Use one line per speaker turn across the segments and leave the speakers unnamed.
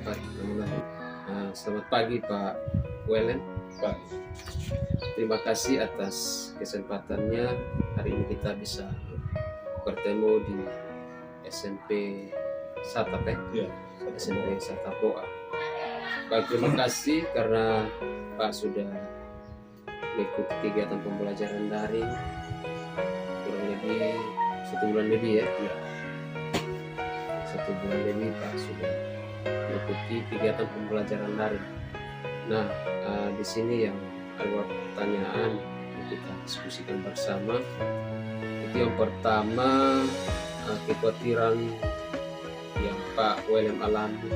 dapat mengulangi. Selamat pagi Pak Welen.
Pak.
Terima kasih atas kesempatannya. Hari ini kita bisa bertemu di SMP Satap
Ya,
SMP Satapoa. Baik, terima kasih karena Pak sudah mengikuti kegiatan pembelajaran daring kurang lebih 1 bulan lebih ya. 1 bulan lebih Pak sudah mengikuti kegiatan pembelajaran daring. Nah, di sini yang ada pertanyaan yang kita diskusikan bersama. Itu yang pertama, kekhawatiran yang Pak William alami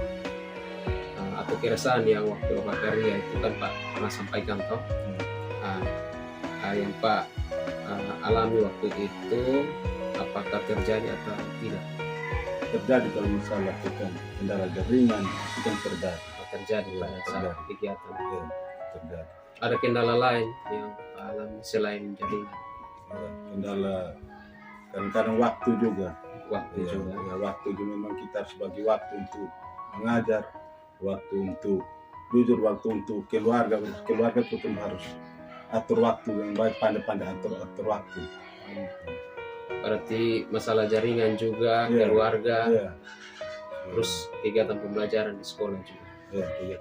atau keresahan yang waktu Pak Karya itu kan Pak pernah sampaikan toh. Yang Pak alami waktu itu apakah terjadi atau tidak?
Terjadi kalau misalnya lakukan kendala jaringan itu kan
Terjadi pada saat kegiatan.
ya, terjadi.
Ada kendala lain yang Pak alami selain jaringan?
Ya, kendala kadang-kadang waktu juga.
Waktu
Ya,
juga.
ya, waktu juga memang kita harus bagi waktu untuk mengajar, waktu untuk jujur, waktu untuk keluarga itu kan harus atur waktu yang baik, pandai-pandai atur waktu.
Berarti masalah jaringan juga,
Ya,
keluarga,
ya,
terus kegiatan pembelajaran di sekolah juga.
ya, ya.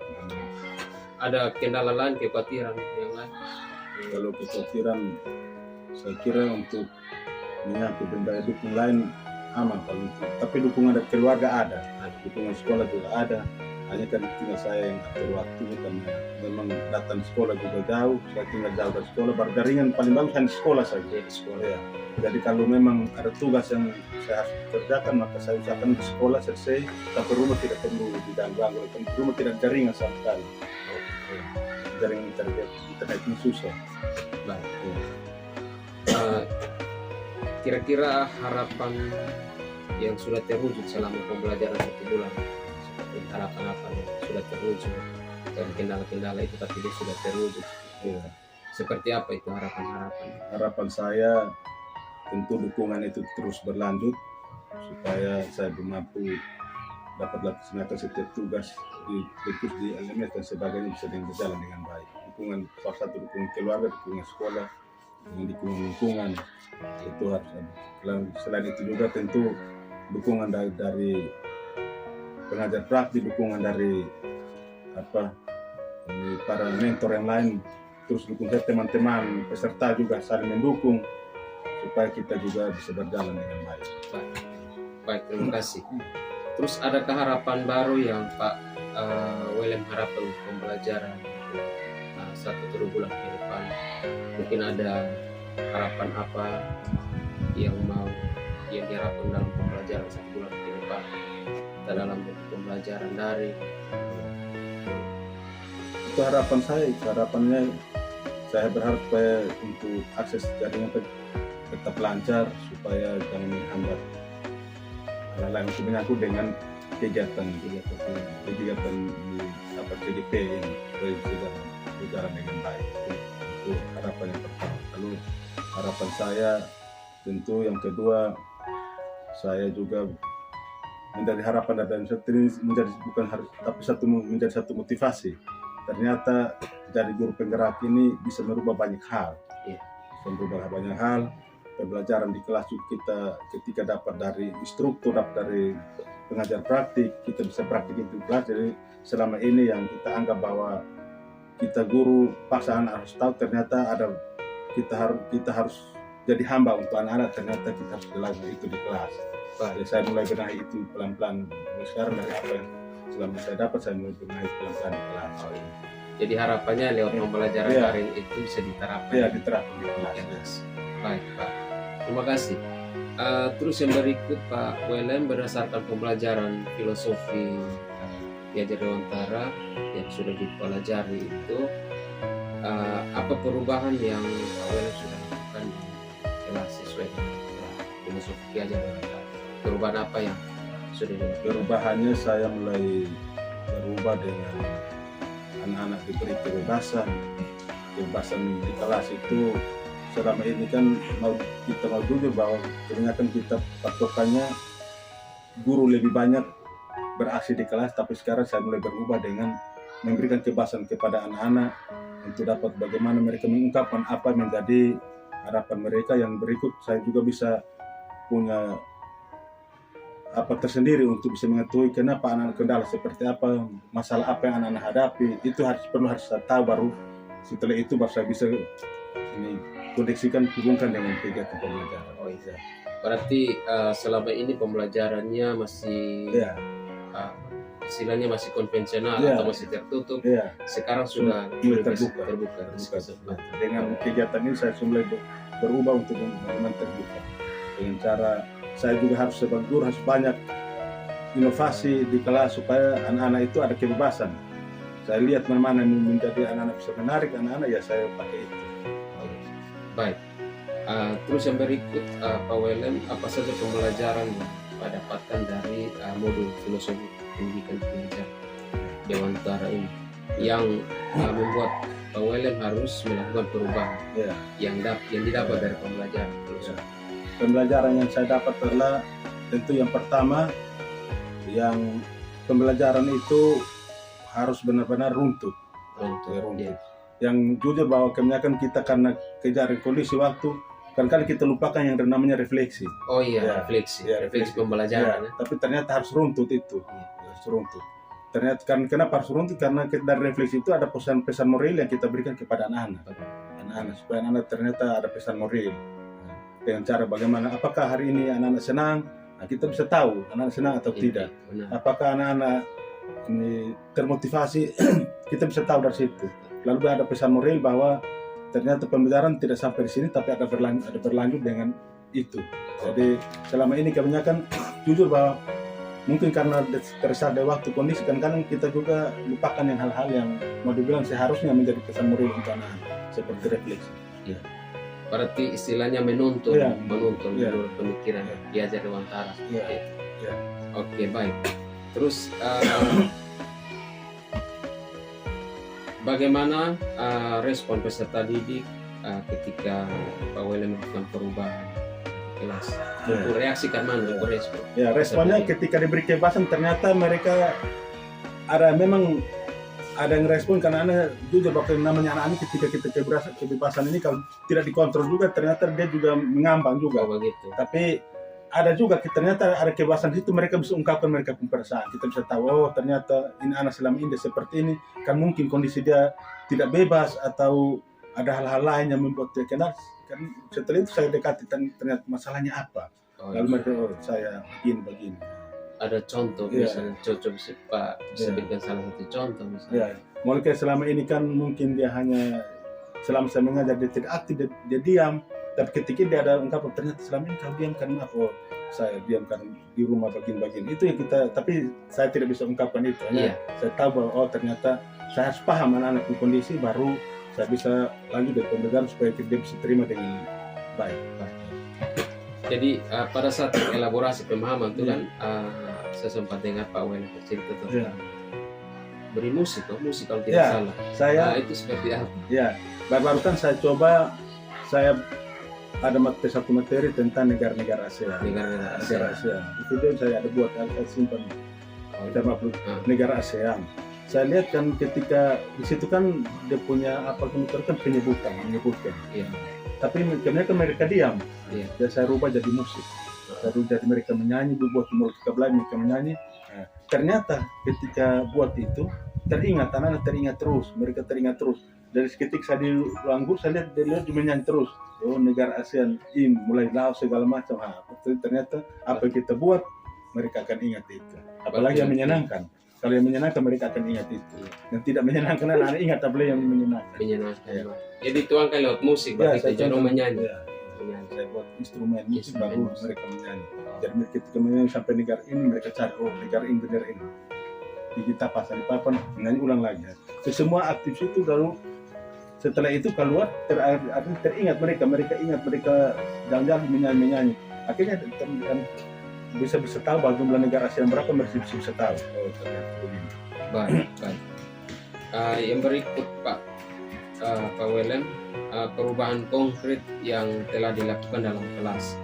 Ada kendala lain, kekhawatiran yang lain?
Kalau kekhawatiran, saya kira untuk menyangkut dan daya dukung lain aman kalau itu. Tapi dukungan dari keluarga ada, dukungan sekolah juga ada. Hanya kan tinggal saya yang atur waktunya karena memang datang sekolah juga jauh. Saya tinggal jauh dari sekolah. Baru jaringan paling bagus hanya sekolah saja.
Di sekolah.
Ya. Jadi kalau memang ada tugas yang saya harus kerjakan, maka saya usahakan di sekolah selesai sampai rumah tidak perlu diganggu. Di rumah tidak jaringan sama sekali. Jaringan internet ini susah.
Baik. Kira-kira harapan yang sudah terwujud selama pembelajaran 1 bulan, seperti harapan apa yang sudah terwujud dan kendala-kendala itu tapi dia sudah terwujud.
Ya.
Seperti apa itu harapan-harapan?
Harapan saya tentu dukungan itu terus berlanjut supaya saya mampu dapat laksanakan setiap tugas di LMS dan sebagainya bisa berjalan dengan baik. Dukungan salah satu dukungan keluarga, dukungan sekolah, dengan dukungan lingkungan itu harus ada. Selain itu juga tentu dukungan dari pengajar praktik, dukungan dari para mentor yang lain, terus dukung saya teman-teman peserta juga saling mendukung supaya kita juga bisa berjalan dengan baik.
Baik, terima kasih. Terus adakah harapan baru yang Pak William harapkan untuk pembelajaran 1-2 bulan ke depan? Mungkin ada harapan apa yang diharapkan dalam pembelajaran 1 bulan ke depan atau dalam pembelajaran daring?
Itu harapan saya, harapannya saya berharap supaya untuk akses jaringan tetap lancar supaya jangan menghambat hal-hal untuk menyangkut dengan kegiatan di CDP ini supaya bisa berjalan dengan baik. Itu harapan yang pertama. Lalu harapan saya tentu yang kedua, saya juga menjadi harapan dan menjadi bukan harus tapi menjadi satu motivasi. Ternyata jadi guru penggerak ini bisa merubah banyak hal. Bisa merubah banyak hal. Pembelajaran di kelas kita ketika dapat dari instruktur, dapat dari pengajar praktik, kita bisa praktik itu kelas. Jadi selama ini yang kita anggap bahwa kita guru paksaan harus tahu, ternyata kita harus jadi hamba untuk anak-anak, ternyata kita harus belajar itu di kelas. Jadi saya mulai benahi itu pelan-pelan. Sekarang dari apa yang selama saya dapat, saya mulai benahi pelan-pelan di kelas.
Jadi harapannya lewat pembelajaran daring itu bisa diterapkan.
Ya, diterapkan di kelas.
Baik Pak, terima kasih. Terus yang berikut Pak William, berdasarkan pembelajaran filosofi Piajar Dewantara yang sudah dipelajari itu, apa perubahan yang Pak William sudah lakukan di kelas sesuai dengan filosofi Piajar Dewantara? Perubahan apa yang sudah dilakukan?
Perubahannya saya mulai berubah dengan anak-anak diberi kebebasan di kelas itu. Selama ini kan kita mau jujur bahwa kebanyakan kita patokannya guru lebih banyak beraksi di kelas, tapi sekarang saya mulai berubah dengan memberikan kebebasan kepada anak-anak untuk dapat bagaimana mereka mengungkapkan apa yang menjadi harapan mereka. Yang berikut saya juga bisa punya apa tersendiri untuk bisa mengetahui kenapa anak-anak kendala seperti apa, masalah apa yang anak-anak hadapi. Itu harus saya tahu, baru setelah itu baru saya bisa ini koneksikan, hubungkan dengan kegiatan pembelajaran.
Oh iya. Berarti selama ini pembelajarannya masih
Ya,
istilahnya masih konvensional
Ya.
atau masih tertutup.
ya.
Sekarang sudah
Mulai
terbuka.
Dengan kegiatan ini saya mulai berubah untuk benar-benar terbuka. Dengan cara saya juga harus sebagai guru harus banyak inovasi di kelas supaya anak-anak itu ada kebebasan. Saya lihat mana-mana yang menjadi anak-anak bisa menarik anak-anak, ya saya pakai itu.
Baik. Terus yang berikut Pak Welem, apa saja pembelajaran yang Pak dapatkan dari modul filosofi pendidikan pengajar Dewantara ini yang membuat Pak Welem harus melakukan perubahan
Ya.
yang didapat dari pembelajaran filosofi.
Pembelajaran yang saya dapat adalah tentu yang pertama, yang pembelajaran itu harus benar-benar runtut.
Runtut.
Yang jujur bahwa kebanyakan kita karena kejar kondisi waktu, kadang-kadang kita lupakan yang namanya refleksi.
Oh iya,
Ya.
refleksi
Ya,
refleksi
refleksi.
pembelajaran.
Ya, tapi ternyata harus runtut itu.
Ya.
Harus runtut. Ternyata kenapa harus runtut? Karena dari refleksi itu ada pesan-pesan moral yang kita berikan kepada anak-anak. Anak-anak supaya anak-anak ternyata ada pesan moral. Dengan cara bagaimana, apakah hari ini anak-anak senang? Nah, kita bisa tahu anak-anak senang atau tidak.
Benar.
Apakah anak-anak ini termotivasi? Kita bisa tahu dari situ. Lalu ada pesan moral bahwa ternyata pembelajaran tidak sampai di sini, tapi ada berlanjut dengan itu. Jadi selama ini kebanyakan jujur bahwa mungkin karena tersada waktu kondisi, kan kita juga lupakan yang hal-hal yang mau dibilang seharusnya menjadi pesan moral untuk anak-anak, seperti refleksi.
Berarti istilahnya menuntun,
Ya.
menuntun
Ya.
menurut pemikiran
Ya.
Ki Hajar Dewantara.
Ya.
Oke.
Ya.
Oke, baik. Terus bagaimana respon peserta didik ketika Pak Welem melakukan perubahan kelas?
Ya.
Reaksikan mana? Respon.
Ya, responnya ketika diberi kebebasan ternyata mereka memang ada yang respon, karena anak jujur bahwa namanya anak-anak ketika kita kebebasan ini kalau tidak dikontrol juga ternyata dia juga mengambang juga.
Oh, begitu.
Tapi ada juga ternyata ada kebebasan di situ, mereka bisa ungkapkan mereka punya perasaan. Kita bisa tahu, oh ternyata ini anak selama ini dia seperti ini, kan mungkin kondisi dia tidak bebas atau ada hal-hal lain yang membuat dia kenal. Kan setelah itu saya dekati ternyata masalahnya apa.
Oh,
Lalu mereka, oh saya begini.
ada contoh
Ya.
misalnya, cocok Pak bisa
Ya.
berikan salah satu contoh misalnya.
Ya, mulai selama ini kan mungkin dia hanya selama saya mengajar dia tidak aktif, dia diam. Tapi ketika dia ada ungkapan ternyata selama ini kau diam karena apa? Oh, saya diam karena di rumah bagian-bagian itu yang kita. Tapi saya tidak bisa ungkapkan itu. Hanya saya tahu bahwa oh ternyata saya harus paham anak-anak di kondisi, baru saya bisa lanjut dari pembelajaran supaya dia bisa terima dengan baik.
Jadi pada saat elaborasi pemahaman itu kan saya sempat dengar Pak Welem bercerita tentang beri musik kalau tidak
Ya.
salah.
Saya
Itu seperti apa?
ya baru-baru kan saya coba, saya ada satu materi tentang negara-negara ASEAN.
Negara-negara
Negara
ASEAN.
ASEAN. Itu dia saya ada buat, saya simpan
Oh,
tema negara ASEAN. Saya lihat kan ketika di situ kan dia punya apa kan menyebutkan.
iya.
Tapi kemudian mereka diam.
Iya.
Dan saya rubah jadi musik. Saya rubah jadi mereka menyanyi, buat mereka belajar mereka menyanyi. Nah, ternyata ketika buat itu teringat, anak-anak teringat terus, mereka teringat terus. Dari ketika saya di Langgur, saya lihat dia menyanyi terus. Oh negara ASEAN ini mulai Laos segala macam. Ternyata apa yang kita buat mereka akan ingat itu. Apalagi yang menyenangkan. Kalau yang menyenangkan mereka akan ingat itu. Yang tidak menyenangkan anak-anak ingat apalagi yang menyenangkan.
Menyenangkan.
Ya.
Jadi tuangkan lewat musik, berarti
saya
kita
contoh-
menyanyi.
Ya, saya buat instrumen musik
Instrumen
baru
musik.
mereka menyanyi. Jadi ketika menyanyi sampai negara ini mereka cari, oh negara ini benar ini. Di kita pasang di papan menyanyi ulang lagi. Semua aktif itu lalu setelah itu keluar teringat mereka ingat mereka jalan-jalan menyanyi. Akhirnya bisa tahu bahwa jumlah negara ASEAN berapa, mereka bisa tahu. Oh ternyata begini.
Baik. Yang berikut Pak Welem, perubahan konkret yang telah dilakukan dalam kelas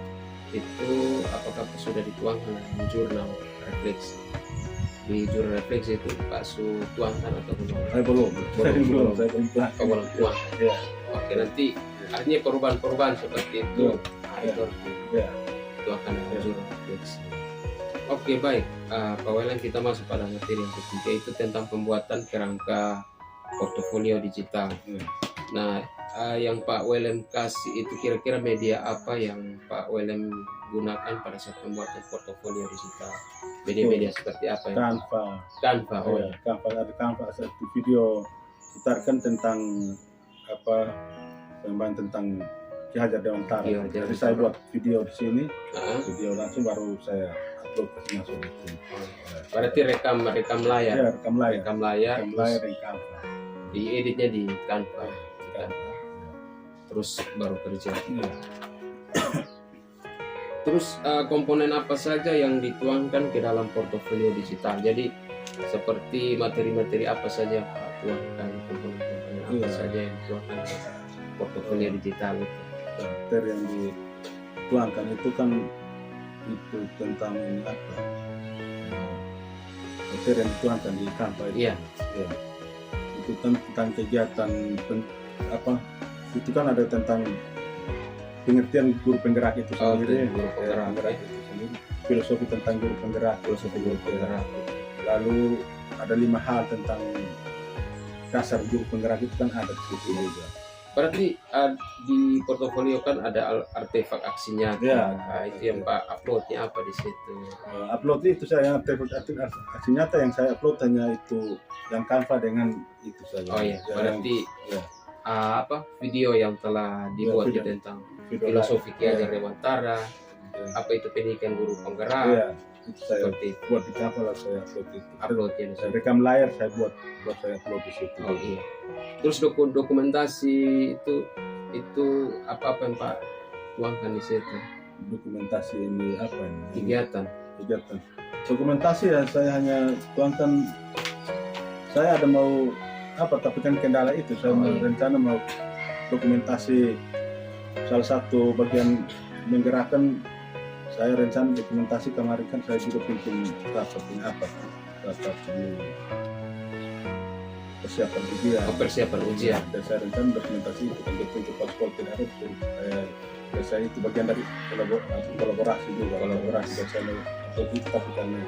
itu apakah sudah dituangkan dalam jurnal refleksi? di juru refleksi itu Pak Su tuangkan atau belum?
Saya belum, saya belum tuang.
Oh, belum tuang.
Ya,
Oke, nanti artinya perubahan-perubahan seperti itu. Nah, itu harus
ya.
dituangkan dengan juru refleksi. Oke, baik. Pak Welan, kita masuk pada materi yang ketiga, itu tentang pembuatan kerangka portofolio digital. Nah, yang Pak Welan kasih itu kira-kira media apa yang Pak Welan gunakan pada saat pembuatan portofolio digital? Media-media seperti apa yang Canva. Oh ya.
Canva, ada Canva, satu video putarkan tentang pengembangan tentang Ki Hajar Dewantara. Jadi saya buat video di sini, video langsung baru saya upload masuk itu.
Berarti rekam layar.
Ya, rekam layar
terus
di Canva.
dieditnya di Canva. Terus baru kerja.
Ya.
Terus komponen apa saja yang dituangkan ke dalam portofolio digital? Jadi seperti materi-materi apa saja Pak tuangkan, komponen-komponen apa saja yang dituangkan ke portofolio digital itu?
Materi yang dituangkan itu kan itu tentang ini apa? Materi yang dituangkan di Canva itu.
Iya.
Ya. Itu tentang kegiatan itu kan ada tentang pengertian guru penggerak itu sendiri,
guru penggerak
itu sendiri, filosofi tentang guru penggerak. Lalu ada 5 hal tentang dasar guru penggerak itu kan ada di situ juga.
Berarti di portofolio kan ada artefak aksi nyata.
Ya,
itu yang Pak uploadnya apa di situ?
Upload itu saya artefak aksi nyata yang saya upload hanya itu yang Canva dengan itu saja.
Oh iya, berarti video yang telah dibuat tentang filosofi Ki Hajar Dewantara, apa itu pendidikan guru penggerak.
Iya, itu saya
seperti
buat di Canva lah saya upload itu.
Uploadnya di situ.
Rekam layar saya buat saya upload di situ.
Oh iya. Terus dokumentasi itu apa yang Pak tuangkan di situ?
Dokumentasi ini apa ini?
Kegiatan.
Dokumentasi ya saya hanya tuangkan. Saya ada mau tapi kan kendala itu saya rencana mau dokumentasi salah satu bagian menggerakkan. Saya rencana dokumentasi kemarin kan saya juga bikin rapat ini persiapan ujian. Dan saya rencana dokumentasi itu kan untuk paspor tidak ada saya itu bagian dari kolaborasi dan saya tapi karena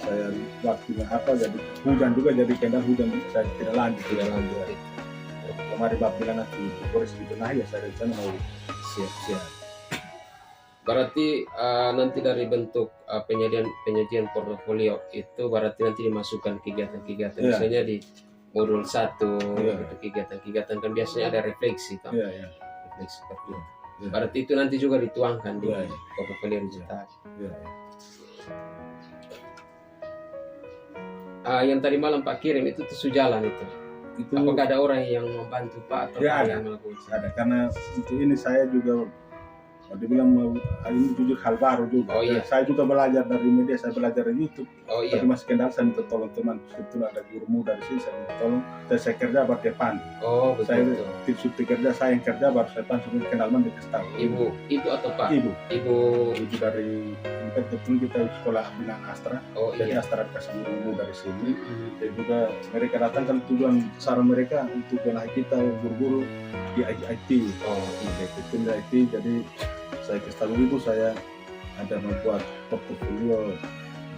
saya waktunya jadi hujan juga, jadi kendala hujan saya tidak lanjut. Kemarin bilang nanti Polres dibenahi ya saya rencana mau siap.
Berarti nanti dari bentuk penyajian portofolio itu berarti nanti dimasukkan kegiatan-kegiatan. Misalnya di modul 1 itu kegiatan-kegiatan kan biasanya ada refleksi kan. Refleksi seperti itu. Berarti itu nanti juga dituangkan di portofolio digital. Yang tadi malam Pak kirim itu sejalan itu. Apakah ada orang yang membantu Pak atau yang melakukan?
Ada, karena untuk ini saya juga dibilang ini jujur hal baru juga. Saya juga belajar dari media, saya belajar dari YouTube. Tapi masih kendala saya minta tolong teman. Sebetulnya ada guru muda di sini, saya minta tolong. Saya kerja baru depan.
Betul.
Saya cuti kerja, saya yang kerja baru depan sebelum kenal dikasih tahu.
Ibu atau Pak? Ibu dari
betul kita sekolah Bina Astra. Jadi Astra kasih guru muda di sini. Dan juga mereka datang kan tujuan saran mereka untuk benahi kita guru-guru di IT. Itu di IT. Jadi saya kasih tahu ibu saya ada membuat portofolio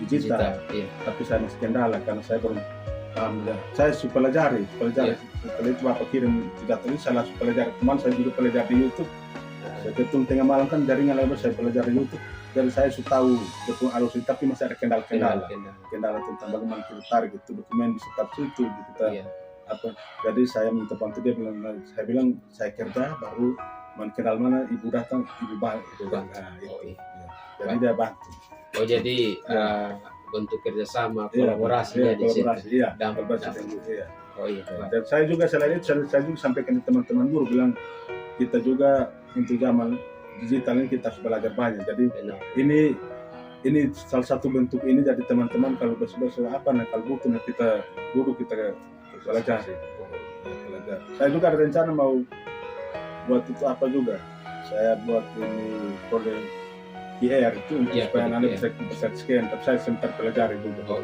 digital. Tapi saya masih kendala karena saya belum paham. Saya pelajari. Setelah itu Bapak kirim 3 tahun saya langsung pelajari. Teman saya juga pelajari di YouTube. Saya ketemu tengah malam kan jaringan lebar saya pelajari YouTube. Dan saya sudah tahu betul alus itu, tapi masih ada kendala tentang bagaimana kita tarik itu dokumen di setiap situ kita Jadi saya minta bantu dia bilang saya kerja baru kenal mana ibu datang ibu balik jadi dia bantu.
Jadi bentuk kerjasama kolaborasinya di situ.
Dan saya juga selain itu saya juga sampaikan ke teman-teman guru bilang kita juga untuk zaman digital ini kita harus belajar banyak. Jadi ini salah satu bentuk ini jadi teman-teman kalau besok kalau butuh kita guru kita belajar. Saya juga ada rencana mau buat itu juga. Saya buat ini kode QR itu supaya nanti bisa scan. Tapi saya sempat pelajari juga.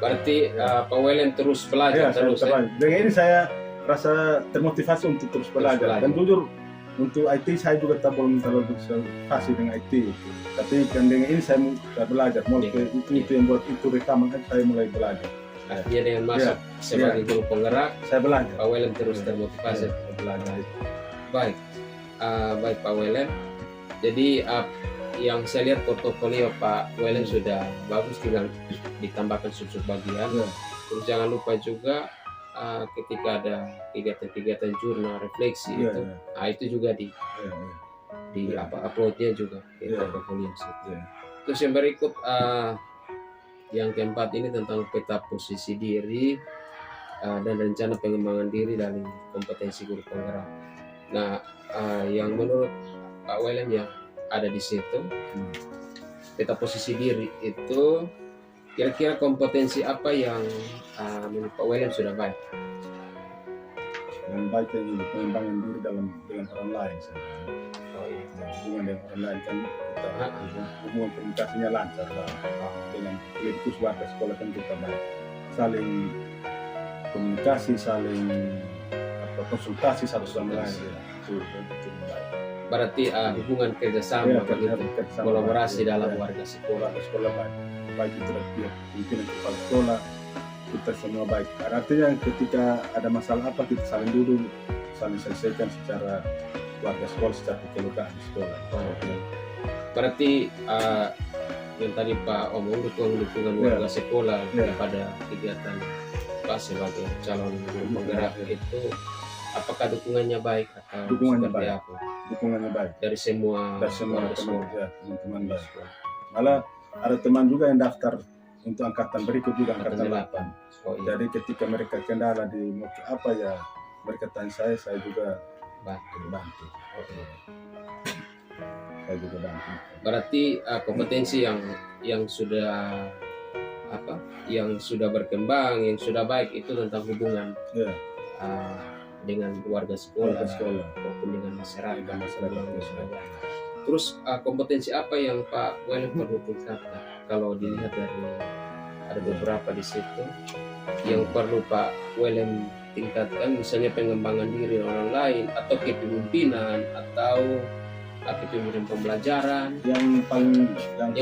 Berarti Pak William terus belajar
Saya
terus ya?
belajar. Dengan ini saya rasa termotivasi untuk terus belajar. Dan jujur untuk IT saya juga belum terlalu fasih dengan IT. Tapi kan dengan ini saya belajar. Mulai itu yang buat itu rekaman kan saya mulai belajar.
Dia dengan masuk sebagai guru penggerak,
saya belajar.
Pak William terus termotivasi
belajar.
Baik, baik Pak William. Jadi yang saya lihat portofolio Pak William sudah bagus, tinggal ditambahkan sub bagian. Terus jangan lupa juga ketika ada kegiatan-kegiatan jurnal refleksi itu juga di uploadnya juga di portofolio. Terus yang berikut yang keempat ini tentang peta posisi diri dan rencana pengembangan diri dari kompetensi guru penggerak. Nah, yang menurut Pak William yang ada di situ, peta posisi diri itu kira-kira kompetensi apa yang menurut Pak William sudah baik?
Yang baik ini pengembangan diri dengan orang lain. Hubungan dengan orang lain kan kita hubungan komunikasinya lancar lah. Dengan lingkus warga sekolah kan kita baik, saling komunikasi, saling konsultasi satu sama lain.
Berarti hubungan kerjasama, kolaborasi dalam warga sekolah.
Baik itu pihak pimpinan kepala sekolah, kita semua baik. Artinya ketika ada masalah apa kita saling duduk, saling selesaikan secara warga sekolah, secara kekeluargaan di sekolah.
Berarti yang tadi Pak omong dukungan warga sekolah kepada kegiatan Pak sebagai calon guru penggerak itu, apakah dukungannya baik atau
dukungannya
seperti
baik?
apa?
Dukungannya baik
Dari semua
teman-teman baik. Malah ada teman juga yang daftar untuk angkatan berikut juga, angkatan 8. Jadi ketika mereka kendala di apa ya, mereka tanya saya juga bantu. Saya juga bantu.
Berarti kompetensi yang sudah yang sudah berkembang, yang sudah baik itu tentang hubungan dengan warga sekolah maupun dengan masyarakat yang sudah baik. Terus kompetensi apa yang Pak William perlu tingkatkan? Kalau dilihat dari ada beberapa di situ yang perlu Pak William tingkatkan, misalnya pengembangan diri orang lain atau kepemimpinan atau kepemimpinan pembelajaran yang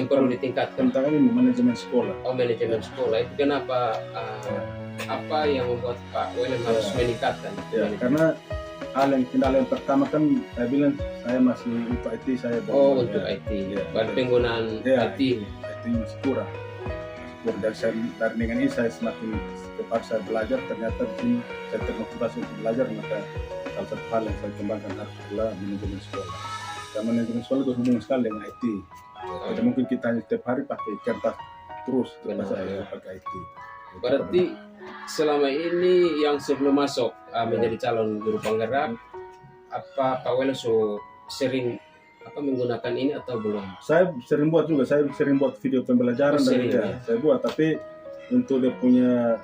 perlu ditingkatkan
tentang ini manajemen sekolah.
Manajemen sekolah itu kenapa apa yang membuat Pak William harus meningkatkan?
Karena kendala yang pertama kan saya bilang saya masih untuk IT, saya
untuk IT. Penggunaan IT
masih kurang. Dari dengan ini saya semakin terpaksa belajar. Ternyata di sini saya termotivasi untuk belajar, maka salah satu hal yang saya kembangkan adalah manajemen sekolah. Karena manajemen sekolah berhubungan sekali dengan IT. Jadi mungkin kita hanya setiap hari pakai kertas terus pakai IT.
Berarti selama ini yang sebelum masuk menjadi calon guru penggerak, apa Pak William sering menggunakan ini atau belum?
Saya sering buat juga, saya sering buat video pembelajaran saya buat, tapi untuk dia punya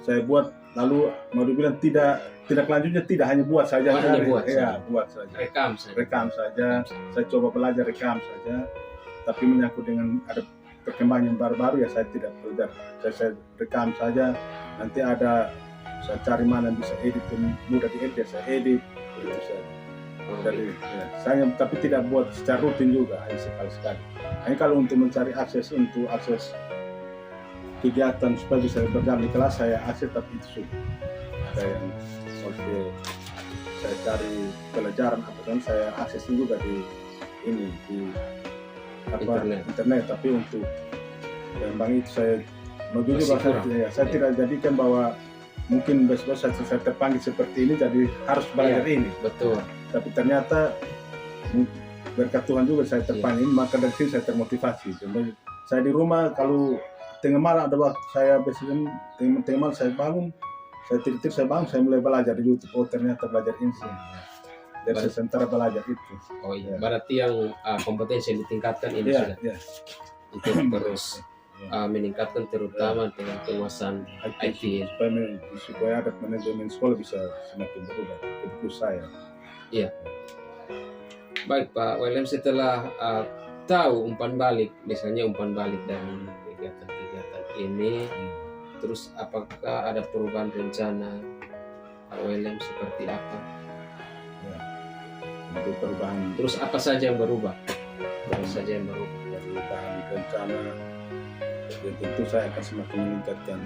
saya buat lalu mau dibilang tidak lanjutnya, tidak hanya buat saja, buat saja, rekam saja. Saya coba belajar rekam saja, tapi menyangkut dengan ada perkembangan baru-baru ya saya tidak belajar, saya rekam saja. Nanti ada saya cari mana bisa edit mudah diedit, saya edit gitu saja. Dari saya tapi tidak buat secara rutin juga, hanya sekali-sekali. Hanya kalau untuk mencari akses kegiatan supaya bisa berjalan di kelas saya akses, tapi itu sudah saya cari pelajaran kan saya akses juga di internet, tapi untuk memang itu saya saya tidak jadikan bahwa mungkin besok saya terpanggil seperti ini jadi harus belajar ini.
Betul.
Tapi ternyata berkat Tuhan juga saya terpanggil, maka dari sini saya termotivasi. Contohnya saya di rumah kalau tengah malam ada waktu saya biasanya tengah malam saya bangun, saya tidur saya bangun, saya mulai belajar di YouTube. Oh ternyata belajar ini sih. Dari sementara belajar itu.
Berarti yang kompetensi yang ditingkatkan ini sudah. Itu terus meningkatkan terutama dengan penguasaan IT.
Supaya ada manajemen sekolah bisa semakin berubah. Itu saya.
Iya. Baik Pak William, setelah tahu umpan balik, misalnya umpan balik dari kegiatan ini. Terus apakah ada perubahan rencana Pak William seperti apa?
Ya, untuk perubahan
Terus apa saja yang berubah? Apa saja yang berubah?
perubahan rencana, ya tentu saya akan semakin meningkatkan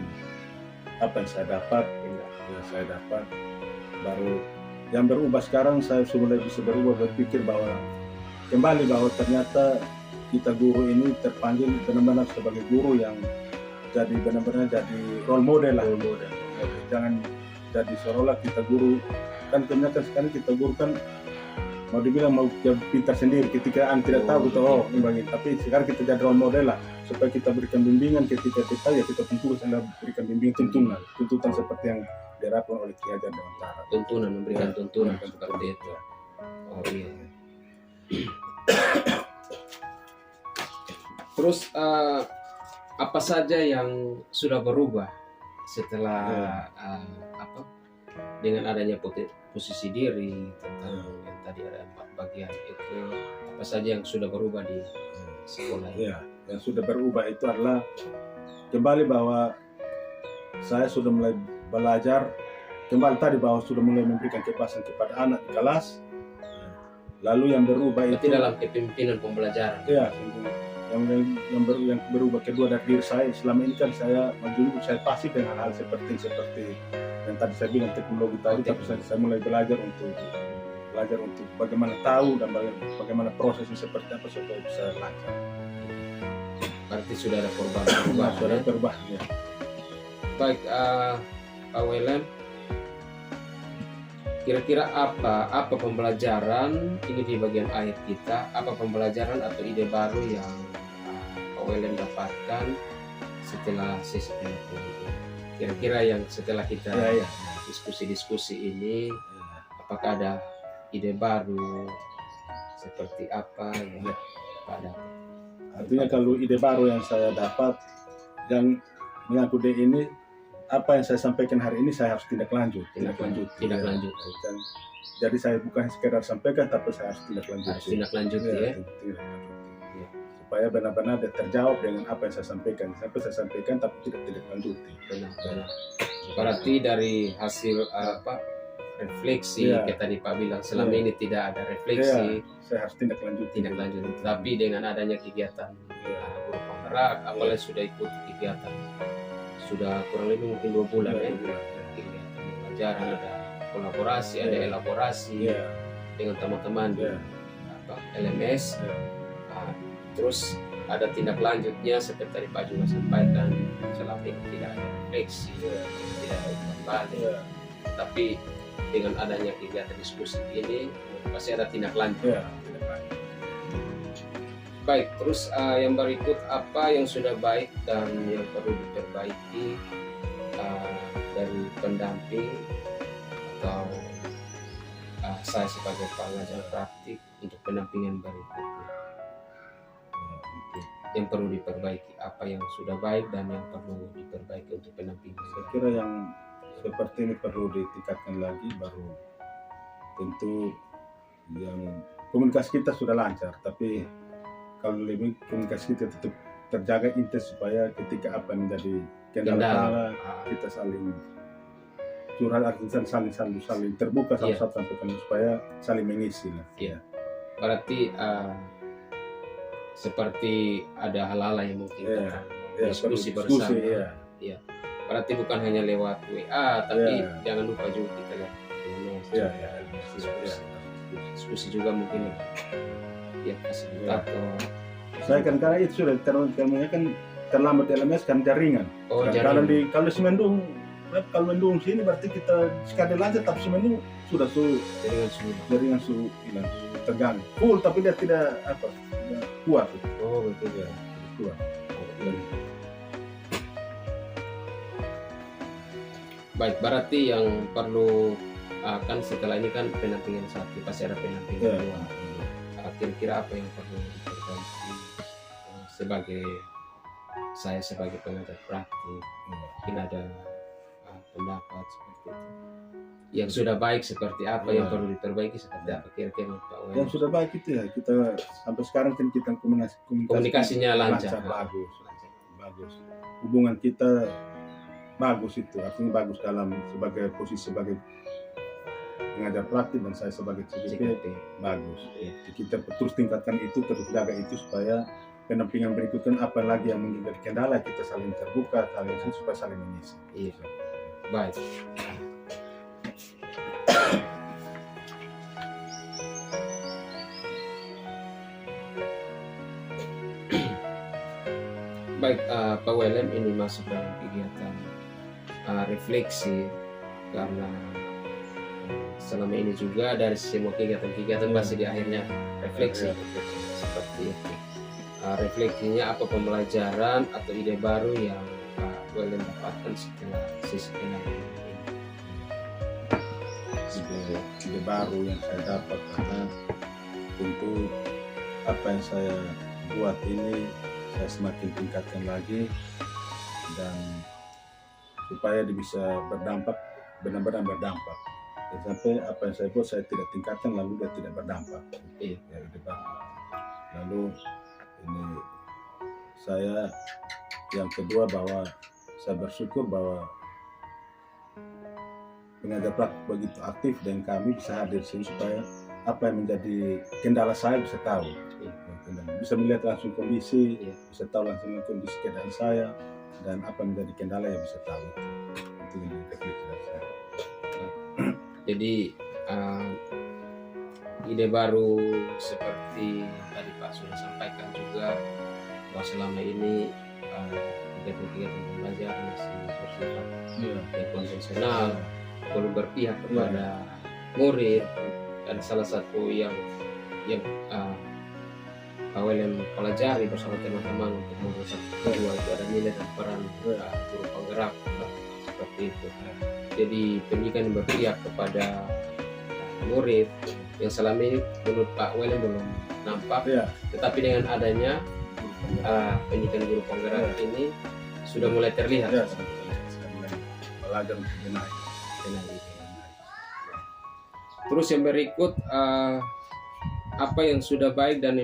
apa yang saya dapat, baru yang berubah sekarang saya sudah mulai bisa berubah berpikir bahwa ternyata kita guru ini terpanggil benar-benar sebagai guru yang jadi benar-benar jadi role model lah. Jangan jadi seolah kita guru kan, ternyata sekarang kita guru kan mau dibilang mau pintar sendiri ketika tidak tahu gitu ini, tapi sekarang kita jadi role model lah supaya kita berikan bimbingan ketika kita kita tentu adalah berikan bimbingan tuntutan seperti yang diharapkan oleh Ki Hajar Dewantara.
Tuntunan, memberikan tuntunan seperti itu. Oh iya. Terus apa saja yang sudah berubah setelah dengan adanya posisi diri tentang yang tadi ada 4 bagian itu, apa saja yang sudah berubah di sekolah ini?
Ya, yang sudah berubah itu adalah kembali bahwa saya sudah mulai belajar kembali tadi bahwa sudah mulai memberikan kebebasan kepada anak di kelas. Lalu yang berubah
berarti
itu
dalam kepemimpinan pembelajaran.
Ya, yang berubah kedua dari diri saya. Selama ini kan saya pasif dengan hal seperti yang tadi saya bilang teknologi tadi, tapi saya mulai belajar untuk bagaimana tahu dan bagaimana prosesnya seperti apa supaya bisa lancar.
Berarti sudah ada perubahan.
Sudah berubah ya.
Baik, Pak William, kira-kira apa pembelajaran ini di bagian akhir kita, apa pembelajaran atau ide baru yang Pak William dapatkan setelah sesi ini? Kira-kira yang setelah kita diskusi ini, apakah ada ide baru seperti apa yang ada?
Artinya kalau ide baru yang saya dapat yang mengaku ini, apa yang saya sampaikan hari ini saya harus tindak lanjut. Jadi saya bukan sekedar sampaikan, tapi saya harus tindak lanjut. Supaya benar-benar terjawab dengan apa yang saya sampaikan. Saya sampaikan tapi tidak lanjuti.
Benar. Berarti dari hasil refleksi, kayak tadi Pak bilang selama ini tidak ada refleksi,
saya harus tindak lanjut.
Tapi dengan adanya kegiatan guru penggerak, apalagi sudah ikut kegiatan sudah kurang lebih mungkin 2 bulan kegiatan pembelajaran, ada kolaborasi, ada elaborasi dengan teman-teman di LMS. Terus ada tindak lanjutnya seperti tadi Pak juga sampaikan, selama ini tidak ada refleksi, tidak ada kembali, tapi dengan adanya kegiatan diskusi ini pasti ada tindak lanjut. Baik, terus yang berikut apa yang sudah baik dan yang perlu diperbaiki dari pendamping atau saya sebagai pengajar praktik untuk pendampingan berikutnya? Yang perlu diperbaiki, apa yang sudah baik dan yang perlu diperbaiki untuk pendampingan?
Saya kira yang seperti ini perlu ditingkatkan lagi, baru tentu yang komunikasi kita sudah lancar, tapi kalau lebih komunikasi kita tetap terjaga intens supaya ketika apa yang menjadi kendala kita saling curhat, artinya saling terbuka satu sampai supaya saling mengisi lah.
Berarti seperti ada hal-hal yang mungkin diskusi bersama. Berarti bukan hanya lewat WA, tapi jangan lupa juga kita lihat diskusi juga mungkin fasilitator.
Saya kan karena itu sudah terlambat LMS kan jaringan. Kalau di Semendung, sini berarti kita sekali lanjut, tapi Semendung sudah jaringan hilang terganggu full, tapi dia tidak kuat.
Betul ya.
Kuat.
Baik, berarti yang perlu kan setelah ini kan pendampingan 1, pasti ada pendampingan 2. Kira-kira apa yang perlu diperbaiki sebagai pengajar praktik? Mungkin ada pendapat seperti itu. Yang sudah baik seperti apa, yang perlu diperbaiki seperti apa kira-kira Pak Wen?
Yang sudah baik itu kita sampai sekarang kan kita komunikasinya
lancar,
bagus. bagus. Hubungan kita bagus itu, artinya bagus dalam sebagai posisi sebagai pengajar praktik dan saya sebagai CGP bagus. Jadi kita terus tingkatkan itu, terus jaga itu supaya pendampingan berikutnya apa lagi yang mungkin jadi kendala kita saling terbuka, saling supaya saling mengisi.
Iya. Baik. Baik, Pak Welem ini masuk dalam kegiatan refleksi karena selama ini juga dari semua kegiatan-kegiatan pasti di akhirnya refleksi seperti itu. Refleksinya apa pembelajaran atau ide baru yang Pak Welem dapatkan setelah sesi pendampingan ini?
Ide baru yang saya dapat karena tentu apa yang saya buat ini saya semakin tingkatkan lagi dan supaya dia bisa berdampak, benar-benar berdampak. Dan sampai apa yang saya buat saya tidak tingkatkan lalu dia tidak berdampak. Ya, lalu ini saya yang kedua bahwa saya bersyukur bahwa pengajar praktik begitu aktif dan kami bisa hadir sini supaya apa yang menjadi kendala saya bisa tahu. Bisa melihat langsung kondisi, bisa tahu langsung kondisi keadaan saya dan apa yang menjadi kendala yang bisa tahu itu yang refleksi dari saya.
Jadi ide baru seperti tadi Pak sudah sampaikan juga bahwa selama ini kegiatan-kegiatan pembelajaran masih bersifat konvensional, perlu berpihak kepada murid dan salah satu yang Pak Welem pelajari bersama teman-teman untuk membuat kedua itu ada nilai dan peran guru penggerak seperti itu. Jadi pendidikan yang berpihak kepada murid yang selama ini menurut Pak Welem belum nampak, tetapi dengan adanya pendidikan guru penggerak ini sudah mulai terlihat.
Sudah mulai belajar untuk benahi.
Terus yang berikut apa yang sudah baik dan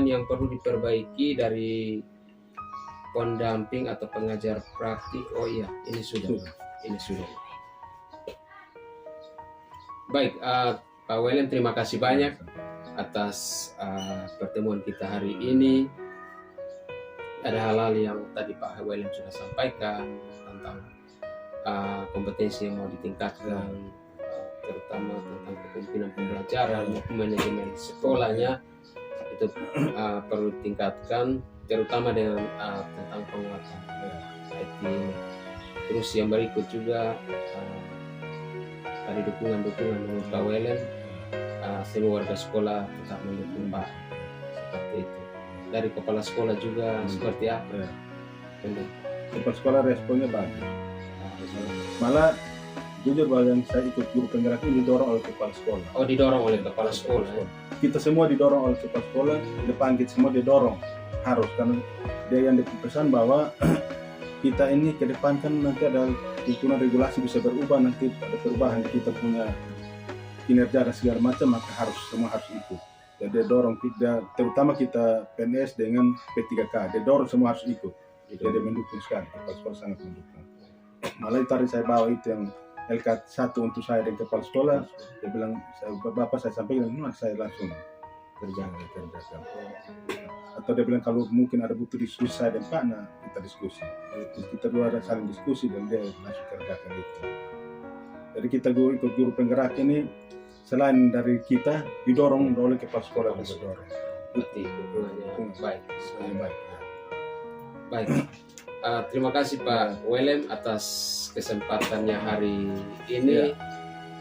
yang perlu diperbaiki dari pendamping atau pengajar praktik? Oh iya, ini sudah. Baik, Pak Welem terima kasih banyak atas pertemuan kita hari ini. Ada hal-hal yang tadi Pak Welem sudah sampaikan tentang kompetensi yang mau ditingkatkan, terutama tentang kepemimpinan pembelajaran maupun manajemen sekolahnya itu perlu ditingkatkan, terutama dengan tentang penguatan IT ini. Terus yang berikut juga ada dukungan menurut Pak Welem, semua warga sekolah tetap mendukung Pak seperti itu. Dari kepala sekolah juga seperti apa?
Kepala sekolah responnya bagus. Malah jujur bahwa yang saya ikut guru penggerak ini didorong oleh kepala sekolah.
Oh, didorong oleh kepala sekolah.
Kita semua didorong oleh kepala sekolah, depan kita semua didorong harus, karena dia yang dipesan bahwa kita ini ke depan kan nanti ada tuntunan regulasi bisa berubah, nanti ada perubahan kita punya kinerja dan segala macam, maka semua harus ikut. Jadi dia dorong kita, terutama kita PNS dengan P3K, dia dorong semua harus ikut. Jadi mendukung sekali, kepala sekolah sangat mendukung. Malah tadi saya bawa itu yang LK1 untuk saya dan kepala sekolah, dia bilang, Bapak saya sampaikan, saya langsung kerjakan. Atau dia bilang kalau mungkin ada butuh diskusi saya dan Pak, kita diskusi. Terus kita dua ada saling diskusi dan dia langsung kerjakan itu. Jadi kita ikut guru penggerak ini selain dari kita didorong oleh kepala sekolah juga dorong.
Berarti dukungannya baik.
Baik.
Baik. Terima kasih Pak Welem atas kesempatannya hari ini.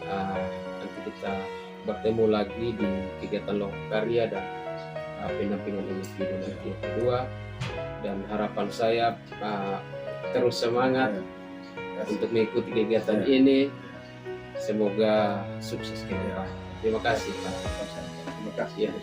Nanti kita bertemu lagi di kegiatan Lokakarya dan pendampingan individu nanti yang kedua. Dan harapan saya terus semangat untuk mengikuti kegiatan ini. Semoga sukses ke depan. Terima kasih Pak.
Terima kasih.